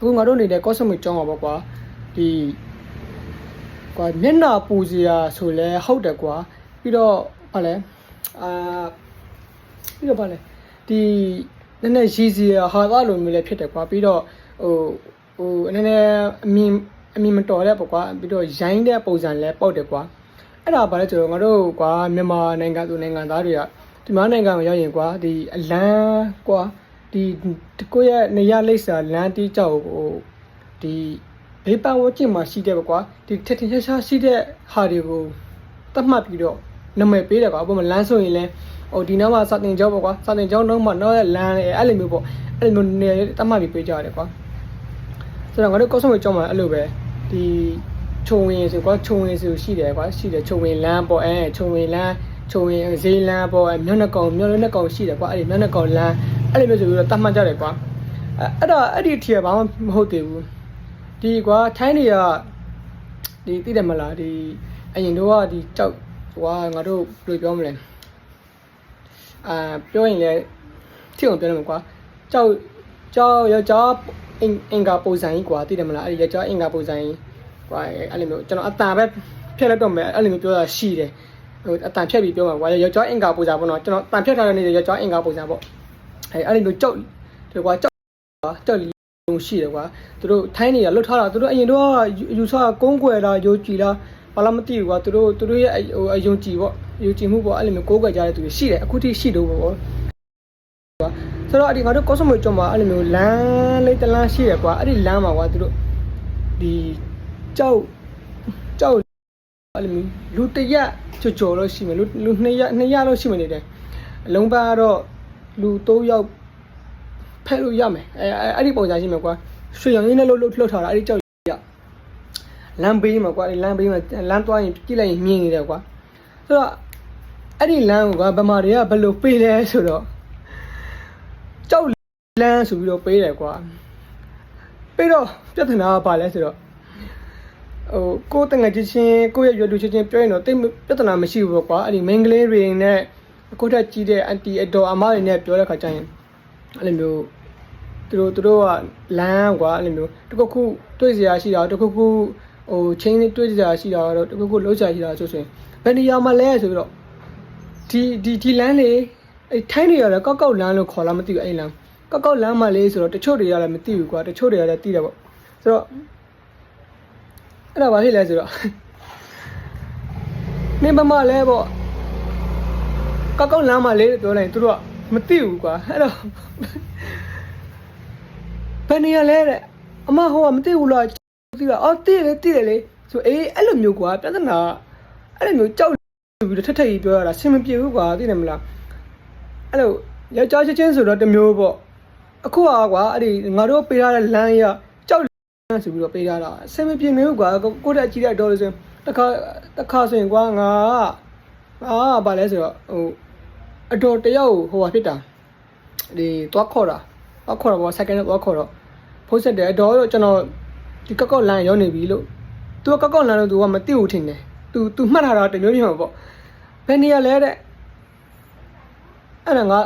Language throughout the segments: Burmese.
အခုငါတို့နေတဲ့ cosmic ကျောင်းပါကွာဒီကွာမျက်နှာပူစရာဆိုလဲဟုတ်တယ်ကွာပြီးတော့ဗာလဲပြီးတော့ဗာလဲဒီနည်းနည်းရည်စရာဟာသားလိုမျိုးလည်းဖြစ်တယ်ကွာပြီးတော့ဟိုနည်းနည်းအမြင်မတော်တဲ့ပေါ့ကွာပြီးတော့ရိုင်းတဲ့ပုံစံလည်းပေါက်တယ်ကွာအဲ့ဒါဗာလဲဆိုတော့ငါတို့ကွာမြန်မာနိုင်ငံသူနိုင်ငံသားတွေကဒီမြန်မာနိုင်ငံကိုရောက်ရင်ကွာဒီအလန်းကွာဒီကိုယ့်ရဲ့နေရလိပ်စာလမ်းတီးကြောက်ကိုဒီဘေးပတ်ဝန်းကျင်မှာရှိတဲ့ပေါ့ကွာဒီထထရှားရှိတဲ့ဟာတွေကိုတတ်မှတ်ပြီးတော့နာမည်ပေးတယ်ကွာဥပမာလမ်းဆိုရင်လည်းဟိုဒီနောက်မှာစာတင်ကျောင်းပေါ့ကွာစာတင်ကျောင်းတော့မှနောက်ရဲ့လမ်းအဲ့လိုမျိုးပေါ့အဲ့လိုမျိုးနေတတ်မှတ်ပြီးပေးကြရတယ်ကွာဆိုတော့ငါတို့ cosmic ကျောင်းမှာအဲ့လိုပဲဒီခြုံဝင်ဆိုကွာခြုံဝင်ဆိုရှိတယ်ကွာရှိတယ်ခြုံဝင်လမ်းပေါ့ခြုံဝင်လမ်းခြုံဝင်ဈေးလမ်းပေါ့မြို့နှစ်ကောင်ရှိတယ်ကွာအဲ့ဒီမြို့နှစ်ကောင်လမ်းအဲ့လိုမျိုးဆိုပြီးတော့တတ်မှတ်ကြတယ်ကွာအဲ့ဒီထီကဘာမှမဟုတ်သေးဘူးဒီကွာထိုင်းတွေကဒီသိတယ်မလားဒီအရင်တော့ကဒီကြောက်ကွာငါတို့ဘယ်လိုပြောမလဲပြောရင်လည်းထိအောင်ပြောရမှာကွာကြောက်ရကြောက်အင်္ဂါပုံစံကြီးကွာသိတယ်မလားအဲ့ဒီရကြောက်အင်္ဂါပုံစံကြီးကွာအဲ့လိုမျိုးကျွန်တော်အတန်ပဲဖြတ်လိုက်တော့မယ်အဲ့လိုမျိုးပြောတာရှိတယ်ဟိုအတန်ဖြတ်ပြီးပြောမှာကွာရကြောက်အင်္ဂါပုံစံပေါ့နော်ကျွန်တော်တန်ဖြတ်ထားတဲ့နေ့ရကြောက်အင်္ဂါပုံစံပေါ့အဲ့လိုမျိုးကြောက်တယ်ကွာကြောက်လီရှိတယ်ကွာသူတို့ထိုင်းနေရလွတ်ထားတာသူတို့အရင်တော့ယူဆကုန်းကွယ်တာယုံကြည်လားဘာလို့မသိဘူးကွာသူတို့ရဲ့အယုံကြည်ပေါ့ယုံကြည်မှုပေါ့အဲ့လိုမျိုးကိုးကွယ်ကြတဲ့သူတွေရှိတယ်အခုထိရှိတော့ပေါ့ကွာဆိုတော့ဒီငါတို့ cosmic ကျော်မှာအဲ့လိုမျိုးလမ်းလေးတလမ်းရှိရကွာအဲ့ဒီလမ်းမှာကွာသူတို့ဒီကြောက်အဲ့လိုမျိုးလူတရက်ကြော်လို့ရှိမယ်လူ2ရက်လို့ရှိမယ်နေတယ်အလုံးပါတော့လူ3ယောက်ဖက်လို့ရမယ်အဲ့ဒီပုံစံရှိမယ်ကွာရွှေရောင်ရင်းနဲ့လှုပ်ထားတာအဲ့ဒီကြောက်ရလမ်းဘေးမှာကွာအဲ့လမ်းဘေးမှာလမ်းသွားရင်ကြည့်လိုက်ရင်မြင်နေတယ်ကွာဆိုတော့အဲ့ဒီလမ်းကိုကွာဗမာတွေကဘယ်လိုပေးလဲဆိုတော့ကြောက်လမ်းဆိုပြီးတော့ပေးတယ်ကွာပေးတော့ပြဿနာကဘာလဲဆိုတော့ဟိုကိုတငယ်ချင်းကိုရဲ့ရွယ်လူချင်းပြောရင်တော့တိတ်ပြဿနာမရှိဘူးပေါ့ကွာအဲ့ဒီမင်္ဂလေးတွေနဲ့ကိုထက်ကြီးတဲ့အန်တီအတော်အမတွေနဲ့ပြောတဲ့ခါကျရင်အဲ့လိုမျိုးသူတို့ကလမ်းကွာအဲ့လိုမျိုးတခုတွေ့စရာရှိတာတခုဟိုချင်းတွေ့စရာရှိတာတော့တခုလုံးစရာရှိတာဆိုရင်ဘယ်နေရာမှာလဲဆိုပြီးတော့ဒီလမ်းလေးအဲ့ထိုင်းတွေရတယ်ကောက်လမ်းလို့ခေါ်လားမသိဘူးအဲ့လမ်းကောက်လမ်းမှာလေးဆိုတော့တချို့တွေရတယ်မသိဘူးကွာတချို့တွေရတယ်သိတယ်ပေါ့ဆိုတော့အဲ့ဒါဘာဖြစ်လဲဆိုတော့နေမလဲပေါ့ကောက်လမ်းမှာလေးပြောလိုက်သူတို့ကမသိဘူးကွာအဲ့တော့ဘယ်နေရာလဲတဲ့အမဟိုကမသိဘူးလားသိလားအော်သိတယ်လေဆိုအဲ့လိုမျိုးကွာပြဿနာအဲ့လိုမျိုးကြောက်ပြီးတော့ထထကြီးပြောရတာဆင်မပြေဘူးကွာသိတယ်မလားအဲ့လိုယောက်ျားချင်းဆိုတော့တမျိုးပေါ့အခုကွာအဲ့ဒီငါတို့ပေးထားတဲ့လမ်းရကြောက်လမ်းဆိုပြီးတော့ပေးထားတာဆင်မပြေနေဘူးကွာကိုတက်ကြည့်တဲ့တော်လို့ဆိုရင်တစ်ခါဆိုရင်ကွာငါဘာလဲဆိုတော့ဟိုအတော်တယောက်ဟိုဟာဖြစ်တာဒီသွားခေါ်တာပေါ့ second သွားခေါ်တော့ဖုန်းဆက်တယ်အတော်ကျွန်တော်ဒီကောက်လမ်းရောက်နေပြီလို့သူကကောက်လမ်းလို့သူကမသိဘူးထင်တယ်သူမှတ်ထားတာတမျိုးမျိုးပေါ့ဘယ်နေရာလဲတဲ့အဲ့ဒါငါ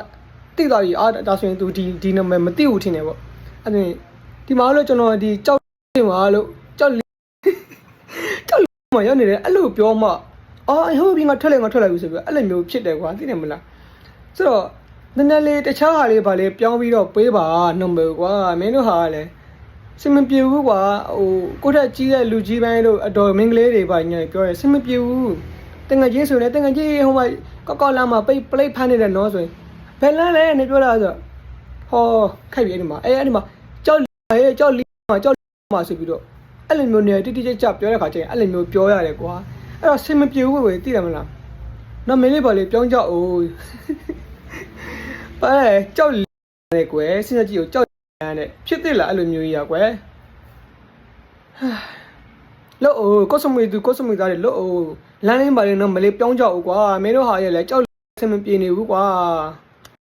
သိသွားပြီဒါဆိုရင်သူဒီနာမည်မသိဘူးထင်တယ်ပေါ့အဲ့ဒါဒီမှာလို့ကျွန်တော်ဒီကြောက်နေမှာလို့ကြောက်မှာရောက်နေတယ်အဲ့လိုပြောမှအော်ဟိုဘီငါထွက်လိုက်ပြီဆိုပြီးအဲ့လိုမျိုးဖြစ်တယ်ကွာသိတယ်မလားဆိုတော့နည်းနည်းလေးတခြားဟာလေးဗာလေးပြောင်းပြီးတော့ပေးပါနံပါတ်ကွာမင်းတို့ဟာကလည်းစင်မပြေဘူးကွာဟိုကိုထက်ကြီးတဲ့လူကြီးပိုင်းတို့အတော်မင်းကလေးတွေပါညပြောရဲစင်မပြေဘူးတငယ်ချင်းဆိုနေတငယ်ချင်းဟိုမှာကောက်လမ်းမှာပလိတ်ဖမ်းနေတဲ့နော်ဆိုရင်ဘယ်လမ်းလဲနေပြောတာဆိုဟောခိုက်ပြီအဲ့ဒီမှာကြောက်လီမှာဆိုပြီးတော့အဲ့လိုမျိုးနေတိကျပြောတဲ့ခါကျရင်အဲ့လိုမျိုးပြောရတယ်ကွာအဲ့တော့စင်မပြေဘူးပဲသိတယ်မလားနော်မင်းလေးပါလေပြောင်းကြအိုးပါကြောက်လေကွယ်စဉ်းစားကြည့်ကိုကြောက်တဲ့ဖြစ်သစ်လားအဲ့လိုမျိုးကြီးอ่ะကွယ်လို့အိုးcosmicသားတွေလို့အိုးလမ်းလေးပါလေနော်မလေးပြောင်းကြအိုးကွာမင်းတို့ဟာရဲ့လဲကြောက်စင်မပြေနေဘူးကွာ